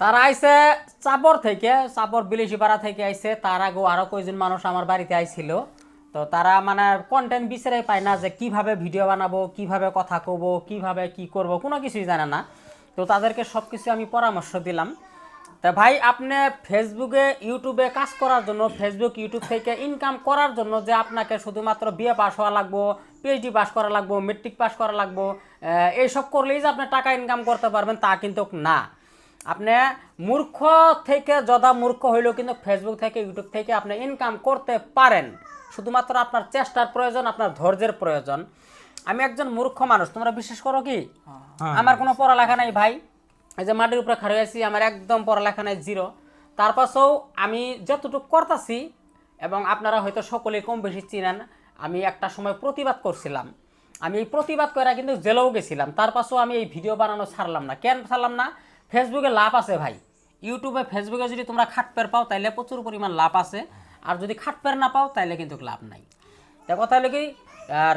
তারা আইছে চাপর থেকে, চাপর বিলিশিপাড়া থেকে আইছে। তার আগেও আরও কয়েকজন মানুষ আমার বাড়িতে আইছিল। তো তারা মানে কন্টেন্ট বিচারে পায় না যে কিভাবে ভিডিও বানাবো, কিভাবে কথা কব, কিভাবে কি করব, কোনো কিছুই জানে না। তো তাদেরকে সব কিছু আমি পরামর্শ দিলাম। তা ভাই, আপনি ফেসবুকে ইউটিউবে কাজ করার জন্য, ফেসবুক ইউটিউব থেকে ইনকাম করার জন্য যে আপনাকে শুধুমাত্র বিএ পাস হওয়া লাগবো, পিএইচডি পাস করা লাগবো, মেট্রিক পাস করা লাগবো, এইসব করলেই যে আপনি টাকা ইনকাম করতে পারবেন তা কিন্তু না। আপনি মূর্খ থেকে যদা মূর্খ হইলেও কিন্তু ফেসবুক থেকে ইউটিউব থেকে আপনি ইনকাম করতে পারেন। শুধুমাত্র আপনার চেষ্টার প্রয়োজন, আপনার ধৈর্যের প্রয়োজন। আমি একজন মূর্খ মানুষ, তোমরা বিশ্বাস করো কি? আমার কোনো পড়ালেখা নাই ভাই, এই যে মাটির উপরে খাড়ে আছি, আমার একদম পড়ালেখা নাই, জিরো। তারপরেও আমি যতটুকু করতেছি, এবং আপনারা হয়তো সকলেই কম বেশি চিনেন, আমি একটা সময় প্রতিবাদ করছিলাম। আমি এই প্রতিবাদ করে কিন্তু জেলেও গেছিলাম। তারপরেও আমি এই ভিডিও বানানো ছাড়লাম না। কেন ছাড়লাম না? ফেসবুকে লাভ আছে ভাই। ইউটিউবে ফেসবুকে যদি তোমরা খাটপের পাও তাইলে প্রচুর পরিমাণ লাভ আছে, আর যদি খাটপের না পাও তাইলে কিন্তু লাভ নাই। তা কথা হলো কি,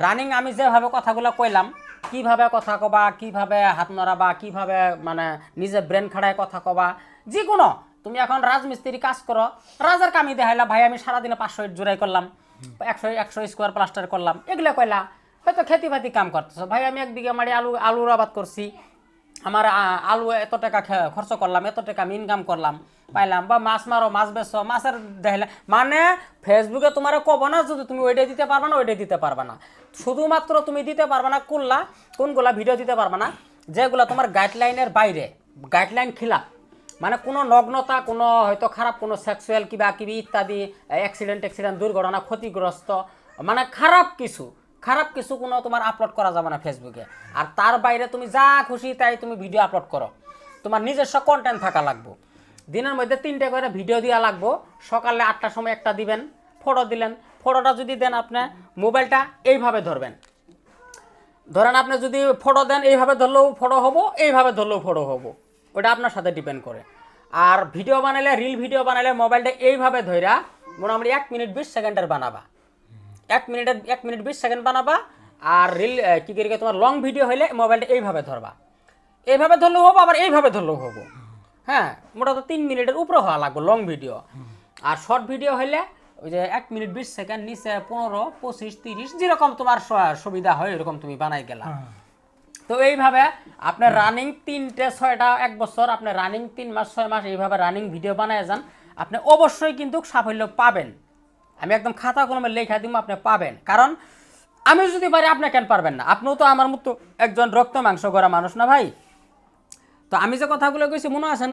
রানিং আমি যেভাবে কথাগুলো কইলাম, কিভাবে কথা কবা, কিভাবে হাত নড়াবা, কিভাবে মানে নিজে ব্রেন খাড়ায় কথা কবা, যে কোনো, তুমি এখন রাজমিস্ত্রি কাজ করো, রাজার কামি দেখাইলা ভাই আমি সারাদিনে 500 ইট জোড়াই করলাম, 100 স্কোয়ার প্লাস্টার করলাম, এগুলো কইলা। হয়তো খেতি বাতি কাম করতেছো ভাই, আমি 1 বিঘা মাটি আলুর আবাদ করছি, আমার আলু এত টাকা খরচ করলাম, এত টাকা আমি ইনকাম করলাম, পাইলাম। বা মাছ মারো, মাছ বেচো, মাছের দেখলে মানে ফেসবুকে তোমার কব না যদি তুমি ওইটাই দিতে পারবা না, ওইটাই দিতে পারবা না। শুধুমাত্র তুমি দিতে পারবা না কোনগুলা ভিডিও দিতে পারবা না যেগুলো তোমার গাইডলাইনের বাইরে, গাইডলাইন খিলাফ, মানে কোনো নগ্নতা, কোনো হয়তো খারাপ কোনো সেক্সুয়াল কিবা কিবি ইত্যাদি, অ্যাক্সিডেন্ট দুর্ঘটনা, ক্ষতিগ্রস্ত, মানে খারাপ কিছু কোনো তোমার আপলোড করা যাবে না ফেসবুকে। আর তার বাইরে তুমি যা খুশি তাই তুমি ভিডিও আপলোড করো, তোমার নিজস্ব কন্টেন্ট থাকা লাগবো। দিনের মধ্যে 3টে করে ভিডিও দেওয়া লাগবো। সকালে 8টার সময় একটা দিবেন, ফটো দিলেন, ফটোটা যদি দেন আপনি মোবাইলটা এইভাবে ধরবেন, ধরেন আপনি যদি ফটো দেন এইভাবে ধরলেও ফটো হবো, এইভাবে ধরলেও ফটো হবো, ওটা আপনার সাথে ডিপেন্ড করে। আর ভিডিও বানালে, রিল ভিডিও বানালে মোবাইলটা এইভাবে ধরা মোটামুটি 1 মিনিট 20 সেকেন্ডের বানাবা, 1 মিনিট 20 সেকেন্ড বানাবা। আর রিল কি করি তোমার লং ভিডিও হইলে মোবাইলটা এইভাবে ধরবা, এইভাবে ধরলেও হবো, আবার এইভাবে ধরলেও হবো। হ্যাঁ, মোটামুটি 3 মিনিটের উপরে হওয়া লাগবে লং ভিডিও। আর শর্ট ভিডিও হইলে ওই যে 1 মিনিট 20 সেকেন্ড, নিচে 15, 25, 30 যেরকম তোমার সুবিধা হয় এরকম তুমি বানাই গেলা। তো এইভাবে আপনার রানিং 3টে 6টা 1 বছর, আপনি রানিং 3 মাস 6 মাস এইভাবে রানিং ভিডিও বানায় যান, আপনি অবশ্যই কিন্তু সাফল্য পাবেন। আমি একদম খাতা কলমে লেখা দিব, আপনি পাবেন। কারণ আমি যদি পারি আপনি কেন পারবেন না? আপনিও তো আমার মতো একজন রক্ত মাংস করা মানুষ না ভাই। তো আমি যে কথাগুলো কইছি মনে আছে?